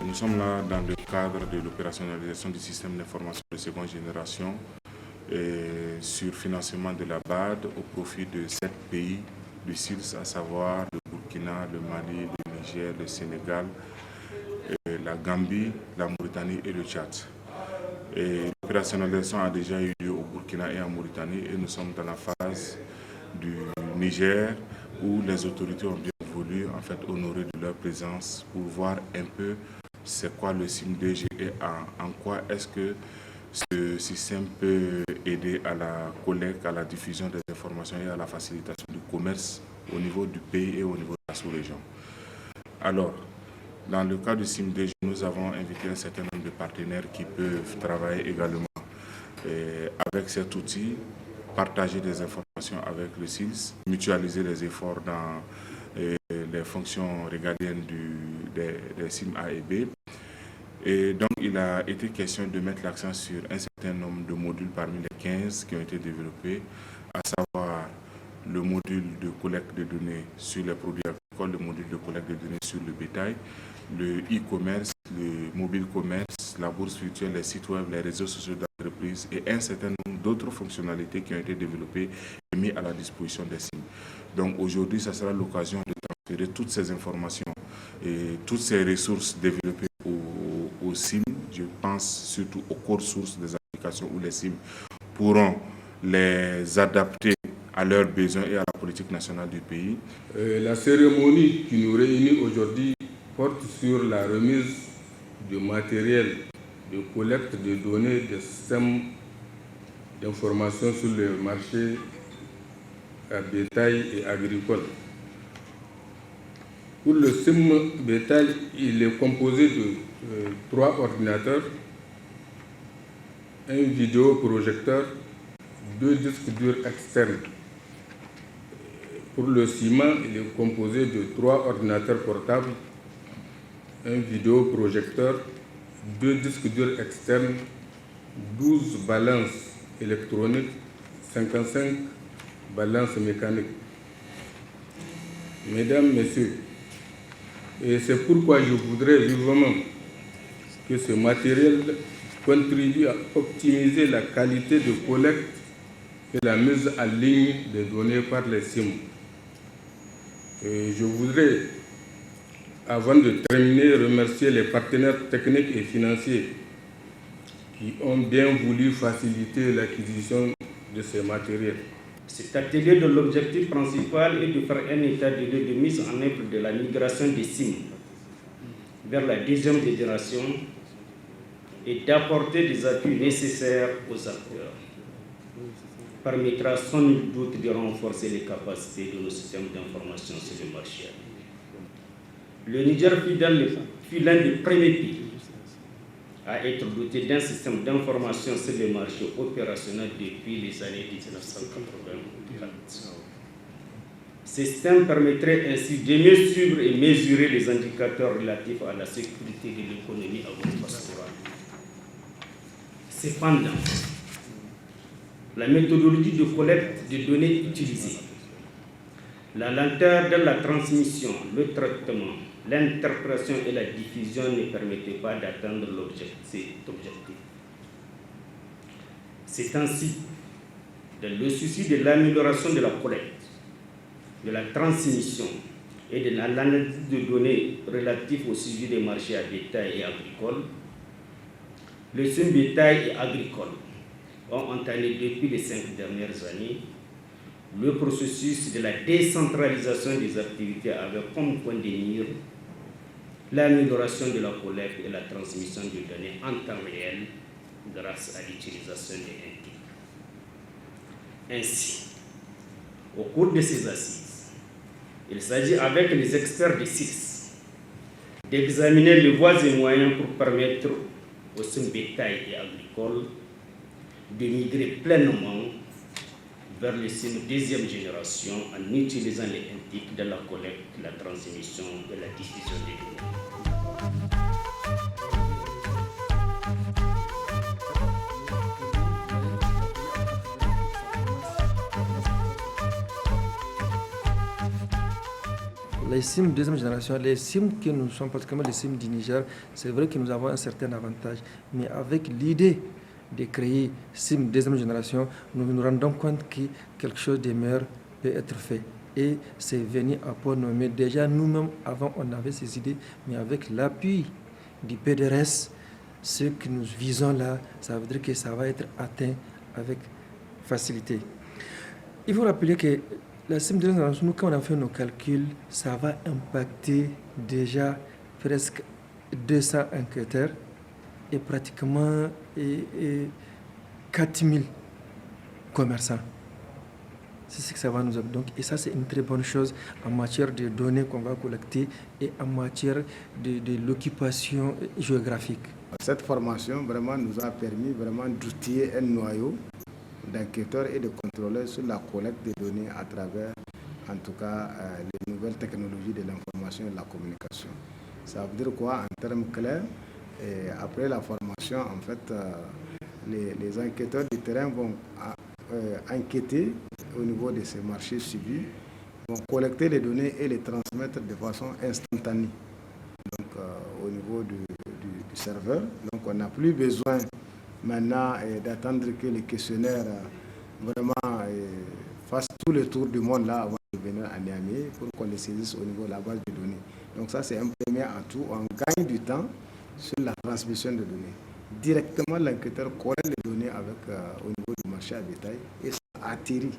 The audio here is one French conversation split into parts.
Nous sommes là dans le cadre de l'opérationnalisation du système d'information de seconde génération sur financement de la BAD au profit de 7 pays du SILS, à savoir le Burkina, le Mali, le Niger, le Sénégal, la Gambie, la Mauritanie et le Tchad. L'opérationnalisation a déjà eu lieu au Burkina et en Mauritanie et nous sommes dans la phase du Niger où les autorités ont bien voulu honorer de leur présence pour voir un peu c'est quoi le SIM2G et en quoi est-ce que ce système peut aider à la collecte, à la diffusion des informations et à la facilitation du commerce au niveau du pays et au niveau de la sous-région. Alors, dans le cas du SIM2G, nous avons invité un certain nombre de partenaires qui peuvent travailler également avec cet outil, partager des informations avec le SILS, mutualiser les efforts dans les fonctions régaliennes des SIM A et B. Et donc, il a été question de mettre l'accent sur un certain nombre de modules parmi les 15 qui ont été développés, à savoir le module de collecte de données sur les produits agricoles, le module de collecte de données sur le bétail, le e-commerce, le mobile commerce, la bourse virtuelle, les sites web, les réseaux sociaux d'entreprise et un certain nombre d'autres fonctionnalités qui ont été développées et mises à la disposition des SIM. Donc aujourd'hui, ça sera l'occasion de transférer toutes ces informations et toutes ces ressources développées aux SIM. Je pense surtout aux core sources des applications où les SIM pourront les adapter à leurs besoins et à la politique nationale du pays. La cérémonie qui nous réunit aujourd'hui porte sur la remise du matériel de collecte de données des systèmes d'information sur le marché à bétail et agricole. Pour le SIM bétail, il est composé de 3 ordinateurs, un vidéoprojecteur, 2 disques durs externes. Pour le ciment, il est composé de 3 ordinateurs portables, un vidéoprojecteur, 2 disques durs externes, 12 balances électroniques, 55 balances mécaniques. Mesdames, Messieurs, et c'est pourquoi je voudrais vivement que ce matériel contribue à optimiser la qualité de collecte et la mise en ligne des données par les SIM. Et je voudrais, avant de terminer, remercier les partenaires techniques et financiers qui ont bien voulu faciliter l'acquisition de ces matériels. Cet atelier, dont l'objectif principal est de faire un état de lieu de mise en œuvre de la migration des SIM vers la deuxième génération et d'apporter des appuis nécessaires aux acteurs, permettra sans nul doute de renforcer les capacités de nos systèmes d'information sur le marché. Le Niger fut l'un des premiers pays à être doté d'un système d'information sur le marché opérationnel depuis les années 1984. Ce système permettrait ainsi de mieux suivre et mesurer les indicateurs relatifs à la sécurité de l'économie agro-pastorale. Cependant, la méthodologie de collecte de données utilisée, la lenteur de la transmission, le traitement, l'interprétation et la diffusion ne permettaient pas d'atteindre cet objectif. C'est ainsi, dans le souci de l'amélioration de la collecte, de la transmission et de l'analyse de données relatives au sujet des marchés à bétail et agricoles, le SIM bétail et agricole ont entamé depuis les 5 dernières années le processus de la décentralisation des activités avec comme point de mire l'amélioration de la collecte et la transmission de données en temps réel grâce à l'utilisation des NT. Ainsi, au cours de ces assises, il s'agit avec les experts des SIS d'examiner les voies et moyens pour permettre aux SIM bétail et agricoles de migrer pleinement vers les SIM deuxième génération en utilisant les NTIC dans la collecte, la transmission et la diffusion des données. Les SIM deuxième génération, les SIM que nous sommes, particulièrement les SIM du Niger, c'est vrai que nous avons un certain avantage. Mais avec l'idée de créer SIM deuxième génération, nous nous rendons compte que quelque chose de meilleur peut être fait. Et c'est venu à point nommé. Déjà, nous-mêmes, avant, on avait ces idées, mais avec l'appui du PDRS, ce que nous visons là, ça veut dire que ça va être atteint avec facilité. Il faut rappeler que la SIM deuxième génération, nous, quand on a fait nos calculs, ça va impacter déjà presque 200 enquêteurs et pratiquement 4000 commerçants. C'est ce que ça va nous amener. Et ça, c'est une très bonne chose en matière de données qu'on va collecter et en matière de l'occupation géographique. Cette formation vraiment nous a permis vraiment d'outiller un noyau d'enquêteurs et de contrôleurs sur la collecte des données à travers, en tout cas, les nouvelles technologies de l'information et de la communication. Ça veut dire quoi en termes clairs? Et après la formation, en fait, les enquêteurs du terrain vont enquêter au niveau de ces marchés suivis, vont collecter les données et les transmettre de façon instantanée. Donc, au niveau du serveur. Donc, on n'a plus besoin maintenant d'attendre que les questionnaires vraiment fassent tout le tour du monde là avant de venir à Niamey pour qu'on les saisisse au niveau de la base de données. Donc ça, c'est un premier atout. On gagne du temps sur la transmission de données. Directement, l'enquêteur collecte les données au niveau du marché à bétail et ça atterrit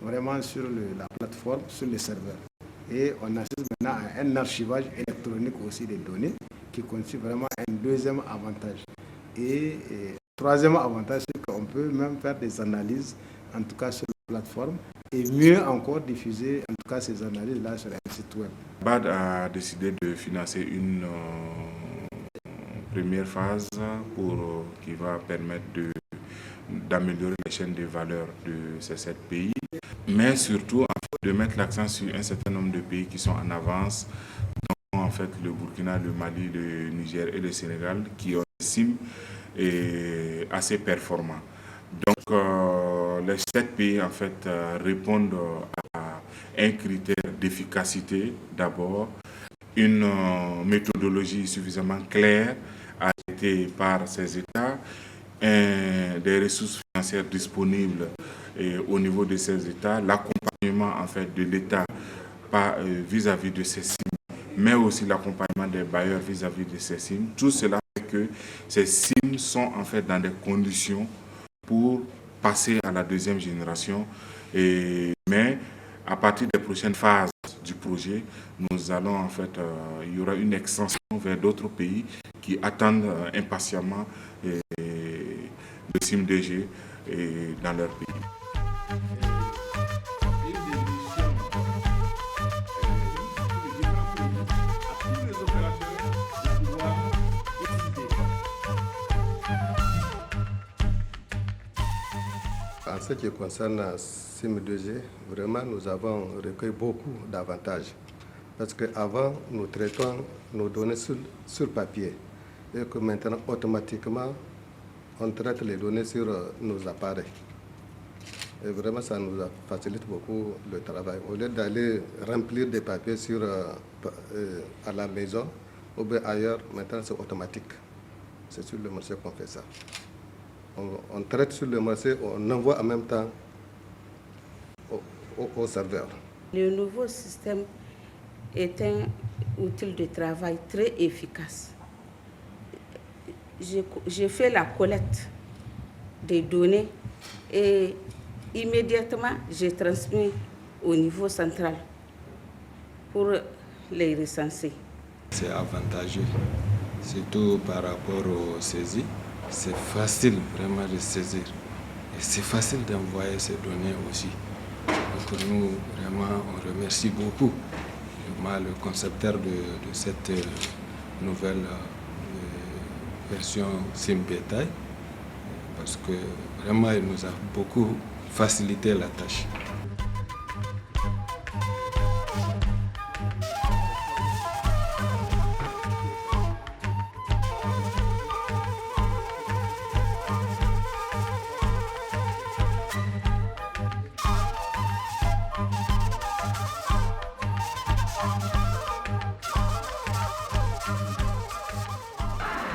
vraiment sur la plateforme, sur le serveur. Et on assiste maintenant à un archivage électronique aussi des données qui constitue vraiment un deuxième avantage. Et troisième avantage, c'est qu'on peut même faire des analyses, en tout cas sur la plateforme, et mieux encore diffuser, en tout cas, ces analyses-là sur un site web. BAD a décidé de financer une première phase qui va permettre d'améliorer les chaînes de valeur de ces 7 pays, mais surtout de mettre l'accent sur un certain nombre de pays qui sont en avance, dont en fait le Burkina, le Mali, le Niger et le Sénégal, qui ont des SIM assez performants. Donc les 7 pays en fait répondent à un critère d'efficacité d'abord, une méthodologie suffisamment claire arrêtée par ces États, des ressources financières disponibles au niveau de ces États, l'accompagnement en fait de l'État vis-à-vis de ces SIM, mais aussi l'accompagnement des bailleurs vis-à-vis de ces SIM. Tout cela fait que ces SIM sont en fait dans des conditions pour passer à la deuxième génération. Mais à partir des prochaines phases du projet, nous allons en fait, il y aura une extension vers d'autres pays qui attendent impatiemment le SIM-DG dans leur pays. En ce qui concerne SIM2G, vraiment nous avons recueilli beaucoup d'avantages. Parce qu'avant, nous traitons nos données sur papier. Et que maintenant, automatiquement, on traite les données sur nos appareils. Et vraiment, ça nous facilite beaucoup le travail. Au lieu d'aller remplir des papiers à la maison ou bien ailleurs, maintenant c'est automatique. C'est sur le marché qu'on fait ça. On traite sur le marché, on envoie en même temps au serveur. Le nouveau système est un outil de travail très efficace. J'ai fait la collecte des données et immédiatement j'ai transmis au niveau central pour les recenser. C'est avantageux, surtout par rapport aux saisies. C'est facile vraiment de saisir et c'est facile d'envoyer ces données aussi. Donc nous, vraiment, on remercie beaucoup le concepteur de cette nouvelle version SIM bétail, parce que vraiment il nous a beaucoup facilité la tâche.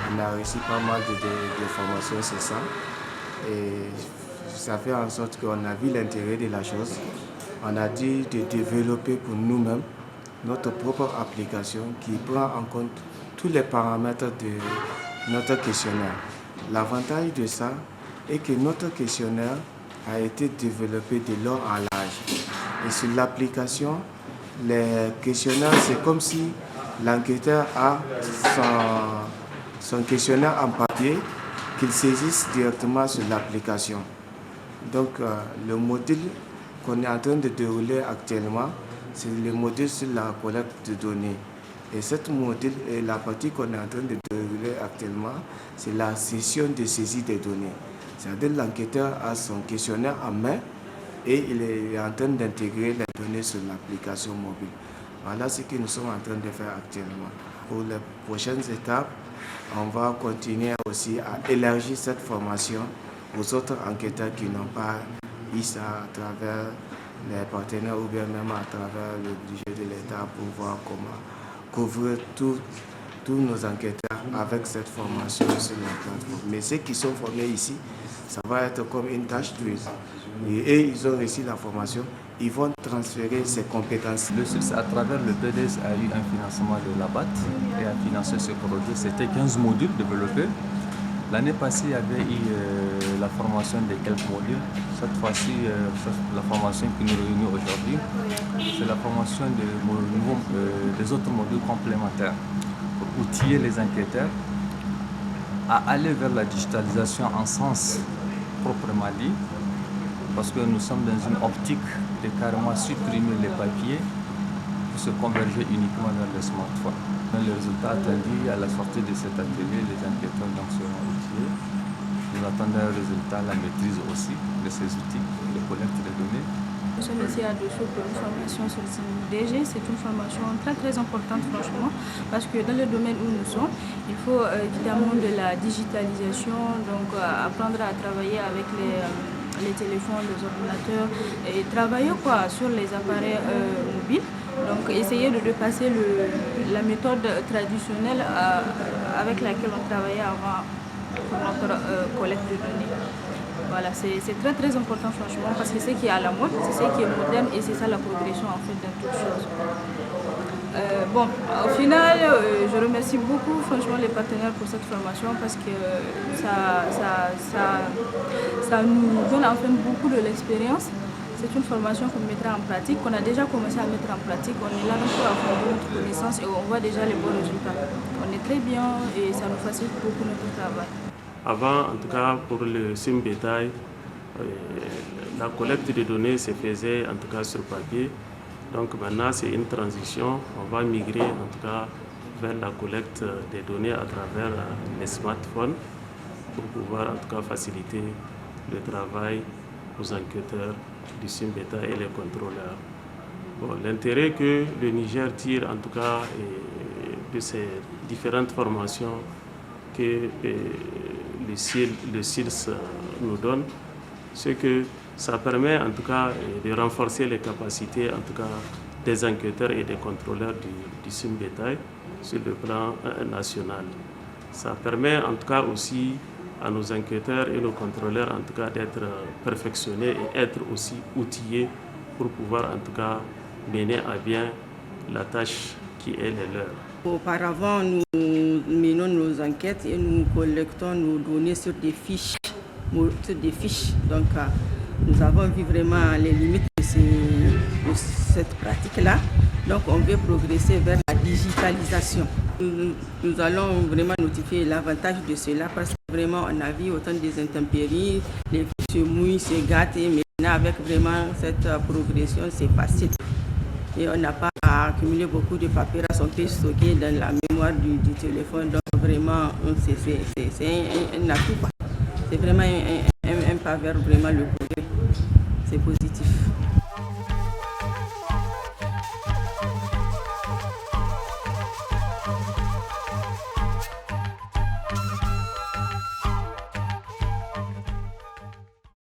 On a reçu pas mal de formations, c'est ça. Et ça fait en sorte qu'on a vu l'intérêt de la chose. On a dit de développer pour nous-mêmes notre propre application qui prend en compte tous les paramètres de notre questionnaire. L'avantage de ça est que notre questionnaire a été développé de long en large. Et sur l'application, les questionnaires, c'est comme si l'enquêteur a son questionnaire en papier qu'il saisisse directement sur l'application. Donc le module qu'on est en train de dérouler actuellement, c'est le module sur la collecte de données. Et cette module, et la partie qu'on est en train de dérouler actuellement, c'est la session de saisie des données. C'est-à-dire l'enquêteur a son questionnaire en main et il est en train d'intégrer les données sur l'application mobile. Voilà ce que nous sommes en train de faire actuellement. Pour les prochaines étapes, on va continuer aussi à élargir cette formation aux autres enquêteurs qui n'ont pas eu ça à travers les partenaires ou bien même à travers le budget de l'État pour voir comment couvrir tous nos enquêteurs avec cette formation sur la plateforme. Mais ceux qui sont formés ici, ça va être comme une tâche d'huile. Et ils ont réussi la formation, ils vont transférer ces compétences. Le succès à travers le PDS a eu un financement de la BAT et a financé ce projet. C'était 15 modules développés. L'année passée, il y avait eu la formation de quelques modules. Cette fois-ci, la formation qui nous réunit aujourd'hui, c'est la formation des autres modules complémentaires pour outiller les enquêteurs à aller vers la digitalisation en sens proprement dit, parce que nous sommes dans une optique de carrément supprimer les papiers pour se converger uniquement vers les smartphones. Les résultats attendus à la sortie de cet atelier, les enquêteurs seront outillés. Nous attendons un résultat, la maîtrise aussi de ces outils de collecte de données. Nous sommes ici à Dosso pour une formation sur le SIM-DG. C'est une formation très importante franchement, parce que dans le domaine où nous sommes, il faut évidemment de la digitalisation, donc apprendre à travailler avec les téléphones, les ordinateurs et travailler sur les appareils mobiles. Donc essayer de dépasser la méthode traditionnelle avec laquelle on travaillait avant pour notre collecte de données. Voilà, c'est très important franchement, parce que c'est ce qui est à la mode, c'est ce qui est moderne et c'est ça la progression en fait dans toute chose. Au final, je remercie beaucoup franchement les partenaires pour cette formation, parce que ça nous donne en fait beaucoup de l'expérience. C'est une formation qu'on mettra en pratique, qu'on a déjà commencé à mettre en pratique. On est là pour approfondir notre connaissance et on voit déjà les bons résultats. On est très bien et ça nous facilite beaucoup notre travail. Avant, en tout cas pour le SIM bétail, la collecte de données se faisait en tout cas sur papier. Donc maintenant c'est une transition, on va migrer en tout cas vers la collecte des données à travers les smartphones pour pouvoir en tout cas faciliter le travail aux enquêteurs du SIM bétail et les contrôleurs. L'intérêt que le Niger tire en tout cas de ces différentes formations que le SILS nous donne, c'est que ça permet en tout cas de renforcer les capacités en tout cas des enquêteurs et des contrôleurs du SIM bétail sur le plan national. Ça permet en tout cas aussi à nos enquêteurs et nos contrôleurs en tout cas d'être perfectionnés et être aussi outillés pour pouvoir en tout cas mener à bien la tâche qui est les leurs. Auparavant, nous menons nos enquêtes et nous collectons nos données sur des fiches. Donc, nous avons vu vraiment les limites de cette pratique-là. Donc, on veut progresser vers la digitalisation. Nous allons vraiment notifier l'avantage de cela, parce que vraiment, on a vu autant des intempéries, les filles se mouillent, se gâtent, et maintenant, avec vraiment cette progression, c'est facile. et on n'a pas à accumuler beaucoup de paperasse, on peut stocker dans la mémoire du téléphone. Donc vraiment, c'est un atout, quoi. C'est vraiment un pas vers vraiment le progrès. C'est positif.